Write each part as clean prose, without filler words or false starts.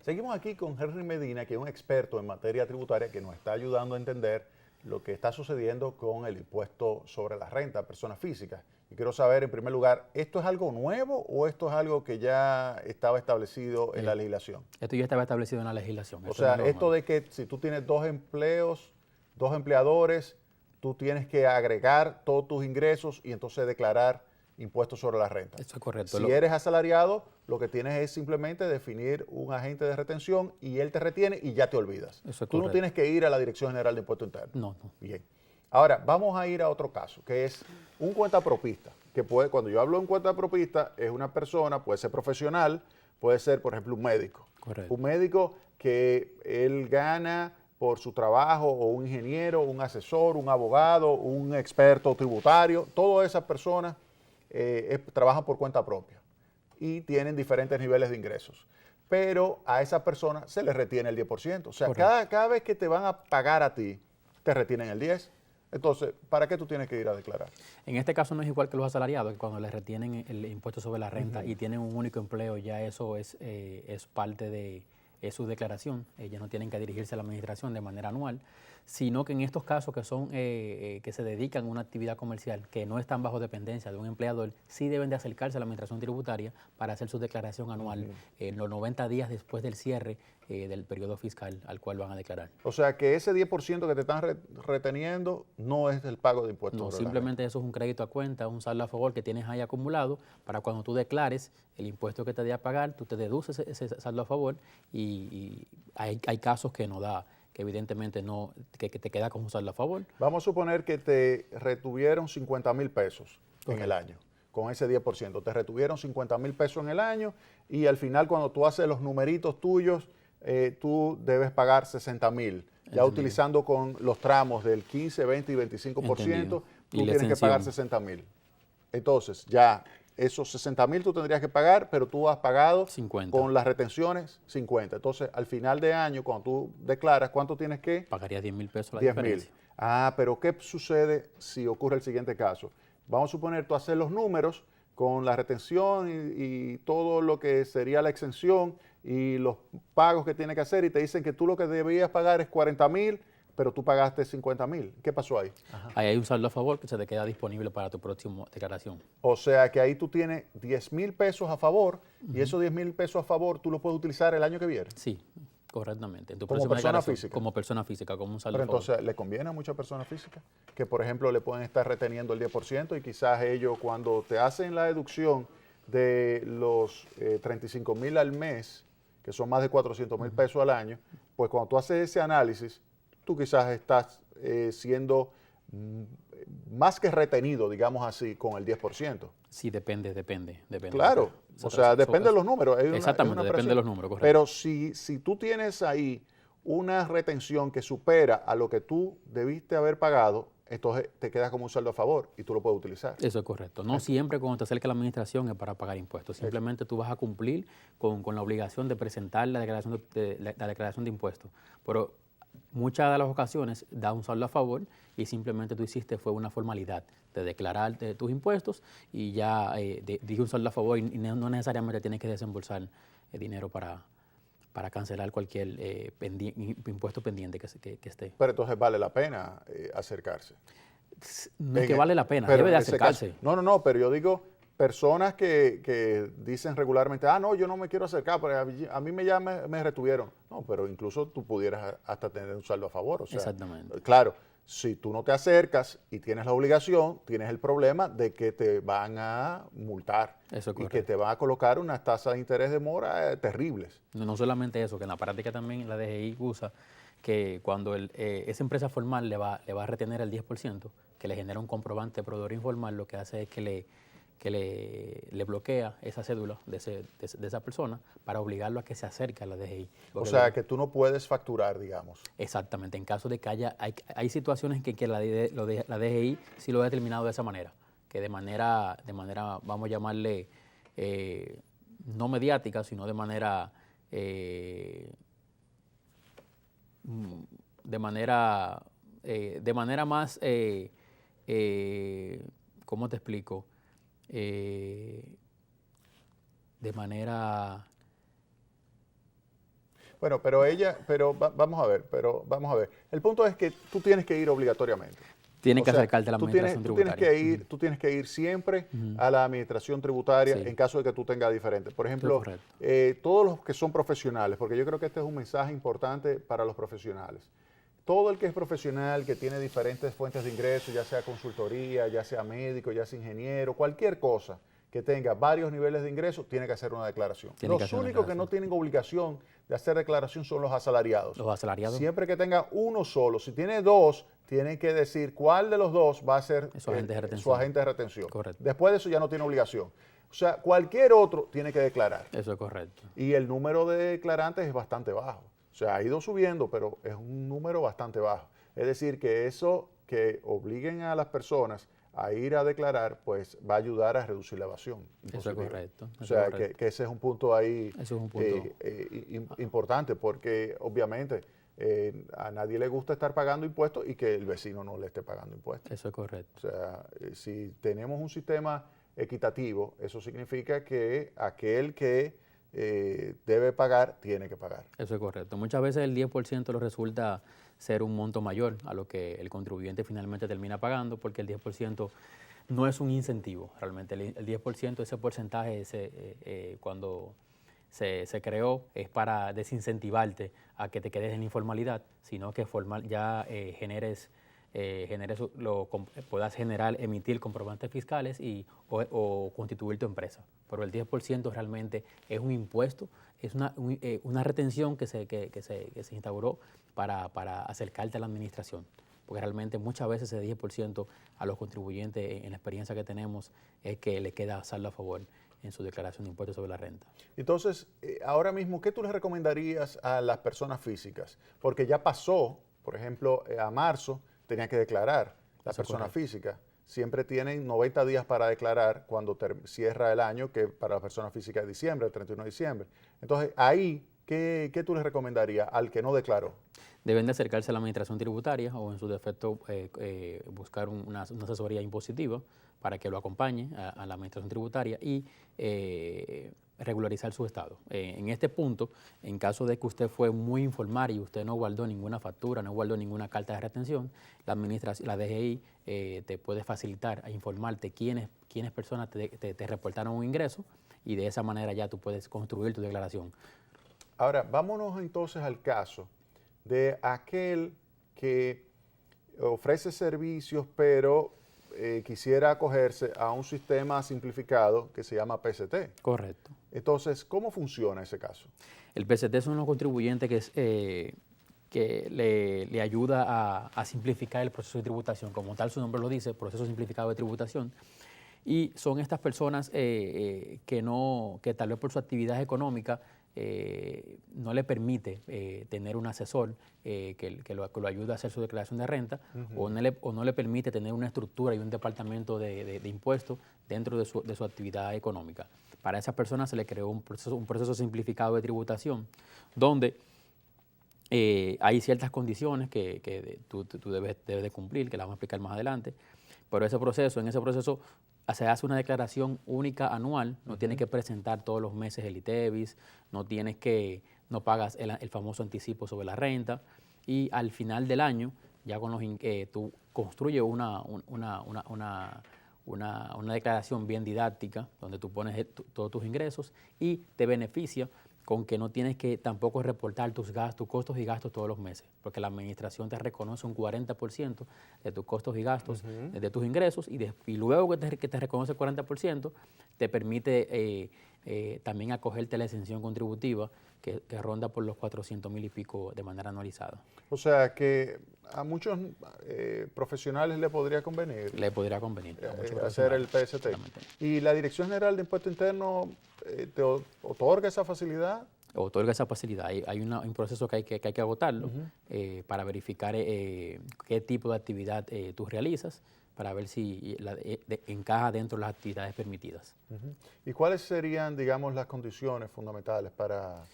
Seguimos aquí con Henry Medina, que es un experto en materia tributaria que nos está ayudando a entender lo que está sucediendo con el impuesto sobre la renta a personas físicas. Y quiero saber, en primer lugar, ¿esto es algo nuevo o esto es algo que ya estaba establecido en la legislación? Esto ya estaba establecido en la legislación. O sea, no es esto nuevo. de que si tú tienes dos empleos, dos empleadores, tú tienes que agregar todos tus ingresos y entonces declarar impuestos sobre la renta. Eso es correcto. Si eres asalariado, lo que tienes es simplemente definir un agente de retención y él te retiene y ya te olvidas. Eso es Tú no correcto. tienes que ir a la Dirección General de Impuestos Internos. No. Bien. Ahora, vamos a ir a otro caso, que es un cuentapropista, que puede, cuando yo hablo de un cuentapropista, es una persona, puede ser profesional, puede ser, por ejemplo, un médico. Correcto. Un médico que él gana por su trabajo, o un ingeniero, un asesor, un abogado, un experto tributario, todas esas personas trabajan por cuenta propia y tienen diferentes niveles de ingresos. Pero a esa persona se le retiene el 10%. O sea, cada vez que te van a pagar a ti, te retienen el 10%. Entonces, ¿para qué tú tienes que ir a declarar? En este caso no es igual que los asalariados, que cuando les retienen el impuesto sobre la renta y tienen un único empleo, ya eso es parte de su declaración. Ellos no tienen que dirigirse a la administración de manera anual, sino que en estos casos que son que se dedican a una actividad comercial que no están bajo dependencia de un empleador, sí deben de acercarse a la administración tributaria para hacer su declaración anual en los 90 días después del cierre del periodo fiscal al cual van a declarar. O sea, que ese 10% que te están reteniendo no es el pago de impuestos. No, sobre la simplemente eso es un crédito a cuenta, un saldo a favor que tienes ahí acumulado para cuando tú declares el impuesto que te dé a pagar, tú te deduces ese saldo a favor y hay casos que no da, que evidentemente no, que te queda con un saldo a favor. Vamos a suponer que te retuvieron 50,000 pesos en el año, con ese 10%. Te retuvieron 50,000 pesos en el año y al final cuando tú haces los numeritos tuyos, tú debes pagar 60,000. Ya utilizando con los tramos del 15, 20 y 25%, tú tienes que pagar 60,000. Entonces, ya esos 60,000 tú tendrías que pagar, pero tú has pagado 50. Con las retenciones 50. Entonces, al final de año, cuando tú declaras, ¿cuánto tienes que? Pagaría 10,000 pesos la 10,000. diferencia. Pero ¿qué sucede si ocurre el siguiente caso? Vamos a suponer, tú haces los números con la retención y todo lo que sería la exención y los pagos que tiene que hacer y te dicen que tú lo que debías pagar es 40,000, pero tú pagaste 50,000. ¿Qué pasó ahí? Ahí hay un saldo a favor que se te queda disponible para tu próxima declaración. O sea que ahí tú tienes 10,000 pesos a favor y esos 10,000 pesos a favor tú los puedes utilizar el año que viene. Sí, correctamente. En tu Como próxima persona declaración, física. como persona física, como un saldo Pero a favor. entonces, ¿le conviene a muchas personas físicas? Que, por ejemplo, le pueden estar reteniendo el 10% y quizás ellos, cuando te hacen la deducción de los 35,000 al mes, que son más de 400,000 pesos al año, pues cuando tú haces ese análisis, tú quizás estás siendo más que retenido, digamos así, con el 10%. Sí, depende. Claro, o sea, depende de los números. Exactamente, depende de los números, correcto. Pero si tú tienes ahí una retención que supera a lo que tú debiste haber pagado, entonces te quedas como un saldo a favor y tú lo puedes utilizar. Eso es correcto. No siempre cuando te acerca la administración es para pagar impuestos. Simplemente tú vas a cumplir con la obligación de presentar la declaración de impuestos. Pero muchas de las ocasiones da un saldo a favor y simplemente tú hiciste fue una formalidad de declarar tus impuestos y ya dije un saldo a favor y no necesariamente tienes que desembolsar dinero para cancelar cualquier impuesto pendiente que esté. Pero entonces vale la pena acercarse. No es que vale la pena, debe de acercarse. No, pero yo digo personas que dicen regularmente, no, yo no me quiero acercar, pero a mí me retuvieron. No, pero incluso tú pudieras hasta tener un saldo a favor. O sea, exactamente. Claro, si tú no te acercas y tienes la obligación, tienes el problema de que te van a multar. Eso es y que te van a colocar unas tasas de interés de mora terribles. No solamente eso, que en la práctica también la DGI usa que cuando esa empresa formal le va a retener el 10%, que le genera un comprobante de proveedor informal, lo que hace es que le bloquea esa cédula de esa persona para obligarlo a que se acerque a la DGI. O sea, que tú no puedes facturar, digamos. Exactamente, en caso de que hay situaciones en que la DGI sí lo ha determinado de esa manera, que de manera vamos a llamarle, no mediática, sino de manera más, ¿cómo te explico? De manera Bueno, vamos a ver. El punto es que tú tienes que ir obligatoriamente. Tienes que acercarte a la administración tributaria. Tú tienes que ir siempre a la administración tributaria en caso de que tú tengas diferente. Por ejemplo, todos los que son profesionales, porque yo creo que este es un mensaje importante para los profesionales. Todo el que es profesional, que tiene diferentes fuentes de ingresos, ya sea consultoría, ya sea médico, ya sea ingeniero, cualquier cosa que tenga varios niveles de ingresos, tiene que hacer una declaración. Los únicos que no tienen obligación de hacer declaración son los asalariados. Los asalariados. Siempre que tenga uno solo. Si tiene dos, tiene que decir cuál de los dos va a ser su agente de retención. Correcto. Después de eso ya no tiene obligación. O sea, cualquier otro tiene que declarar. Eso es correcto. Y el número de declarantes es bastante bajo. O sea, ha ido subiendo, pero es un número bastante bajo. Es decir, que eso que obliguen a las personas a ir a declarar, pues va a ayudar a reducir la evasión. Eso es correcto. O sea, que ese es un punto ahí importante, porque obviamente a nadie le gusta estar pagando impuestos y que el vecino no le esté pagando impuestos. Eso es correcto. O sea, si tenemos un sistema equitativo, eso significa que aquel que debe pagar, tiene que pagar. Eso es correcto. Muchas veces el 10% le resulta ser un monto mayor a lo que el contribuyente finalmente termina pagando, porque el 10% no es un incentivo. Realmente el 10%, ese porcentaje, cuando se creó, es para desincentivarte a que te quedes en informalidad, sino que puedas emitir comprobantes fiscales o constituir tu empresa. Pero el 10% realmente es un impuesto, es una retención que se instauró para acercarte a la administración. Porque realmente muchas veces ese 10% a los contribuyentes, en la experiencia que tenemos, es que le queda saldo a favor en su declaración de impuestos sobre la renta. Entonces, ahora mismo, ¿qué tú le recomendarías a las personas físicas? Porque ya pasó, por ejemplo, a marzo, tenía que declarar la persona física. Siempre tienen 90 días para declarar cuando cierra el año, que para la persona física es diciembre, el 31 de diciembre. Entonces, ahí, ¿qué tú les recomendarías al que no declaró? Deben de acercarse a la administración tributaria o en su defecto buscar una asesoría impositiva para que lo acompañe a la administración tributaria y regularizar su estado. En este punto, en caso de que usted fue muy informal y usted no guardó ninguna factura, no guardó ninguna carta de retención, la DGI te puede facilitar a informarte quiénes personas te reportaron un ingreso y de esa manera ya tú puedes construir tu declaración. Ahora, vámonos entonces al caso de aquel que ofrece servicios, pero quisiera acogerse a un sistema simplificado que se llama PST. Correcto. Entonces, ¿cómo funciona ese caso? El PST es un contribuyente que le ayuda a simplificar el proceso de tributación. Como tal su nombre lo dice, proceso simplificado de tributación. Y son estas personas que tal vez por su actividad económica no le permite tener un asesor que lo ayude a hacer su declaración de renta, o no le permite tener una estructura y un departamento de impuestos dentro de su actividad económica. Para esas personas se le creó un proceso simplificado de tributación donde hay ciertas condiciones que tú debes de cumplir, que las vamos a explicar más adelante, pero en ese proceso se hace una declaración única anual, no tienes que presentar todos los meses el ITEVIS, no pagas el famoso anticipo sobre la renta, y al final del año, ya tú construyes una declaración bien didáctica, donde tú pones todos tus ingresos y te beneficia con que no tienes que tampoco reportar tus costos y gastos todos los meses, porque la administración te reconoce un 40% de tus costos y gastos, de tus ingresos, y luego que te reconoce el 40%, te permite también acogerte a la exención contributiva que ronda por los 400,000 y pico de manera anualizada. O sea que a muchos profesionales le podría convenir. Le podría convenir. Hacer el PST. ¿Y la Dirección General de Impuesto Interno te otorga esa facilidad? Otorga esa facilidad. Hay un proceso que hay que agotarlo para verificar qué tipo de actividad tú realizas, para ver si encaja dentro de las actividades permitidas. ¿Y cuáles serían, digamos, las condiciones fundamentales para...?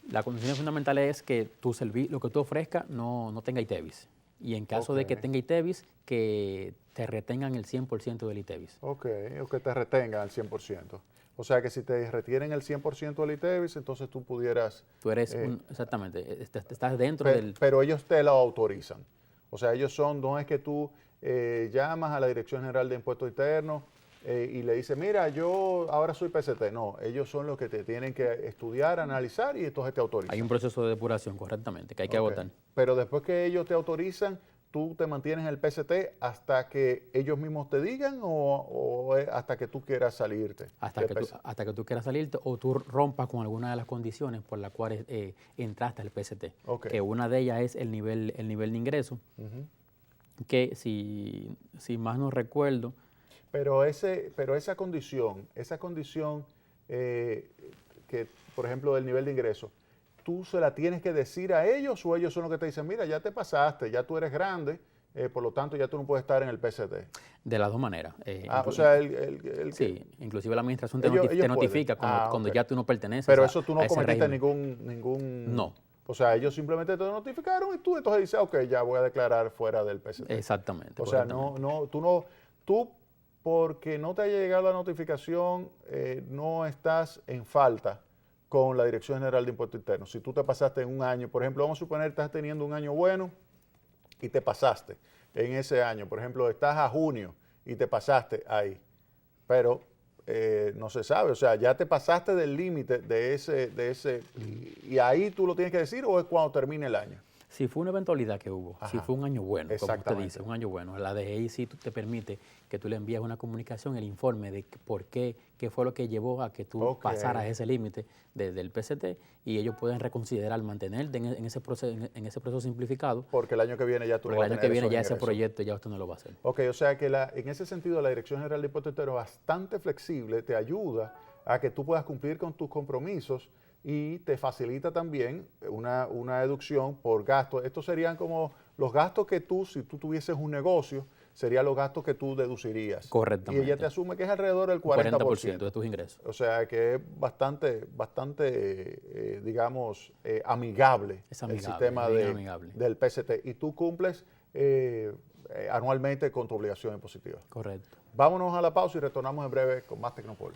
La condición fundamental es que lo que tú ofrezcas no tenga ITEVIS. Y en caso de que tenga ITEVIS, que te retengan el 100% del ITEVIS. O que te retengan el 100%. O sea que si te retienen el 100% del ITEVIS, entonces tú pudieras... Tú eres, exactamente, estás dentro del... Pero ellos te lo autorizan. O sea, ellos no es que tú llamas a la Dirección General de Impuestos Internos y le dices, mira, yo ahora soy PCT. No, ellos son los que te tienen que estudiar, analizar y entonces te autorizan. Hay un proceso de depuración, correctamente, que hay que agotar. Pero después que ellos te autorizan, ¿tú te mantienes en el PCT hasta que ellos mismos te digan o hasta que tú quieras salirte? Hasta que tú quieras salirte o tú rompas con alguna de las condiciones por las cuales entraste al PCT. Okay. Que una de ellas es el nivel de ingreso, que si más no recuerdo... Pero esa condición que, por ejemplo, del nivel de ingreso, ¿tú se la tienes que decir a ellos o ellos son los que te dicen, mira, ya te pasaste, ya tú eres grande, por lo tanto ya tú no puedes estar en el PCT? De las dos maneras. O sea, sí, inclusive la administración te notifica cuando ya tú no perteneces. Pero eso tú no cometiste ningún... No. O sea, ellos simplemente te notificaron y tú entonces dices, ok, ya voy a declarar fuera del PCT. Exactamente. O sea, tú porque no te haya llegado la notificación, no estás en falta con la Dirección General de Impuestos Internos. Si tú te pasaste en un año, por ejemplo, vamos a suponer que estás teniendo un año bueno y te pasaste en ese año. Por ejemplo, estás a junio y te pasaste ahí, pero no se sabe. O sea, ya te pasaste del límite de ese y ahí tú lo tienes que decir o es cuando termine el año. Si fue una eventualidad que hubo, si fue un año bueno, como usted dice, un año bueno, la DGI sí te permite que tú le envíes una comunicación, el informe de por qué fue lo que llevó a que tú pasaras ese límite del PCT y ellos pueden reconsiderar mantenerte en ese proceso simplificado. Porque el año que viene ya tú lo vas a tener. Porque el año que viene ya ese proyecto ya usted no lo va a hacer. Ok, o sea que en ese sentido la Dirección General de Impuestos Internos es bastante flexible, te ayuda a que tú puedas cumplir con tus compromisos y te facilita también una deducción por gastos. Estos serían como los gastos que tú, si tú tuvieses un negocio, serían los gastos que tú deducirías. Correctamente. Y ella te asume que es alrededor del 40% de tus ingresos. O sea que es bastante digamos, amigable, el sistema del PCT. Y tú cumples anualmente con tu obligación impositiva. Correcto. Vámonos a la pausa y retornamos en breve con más Tecnopol.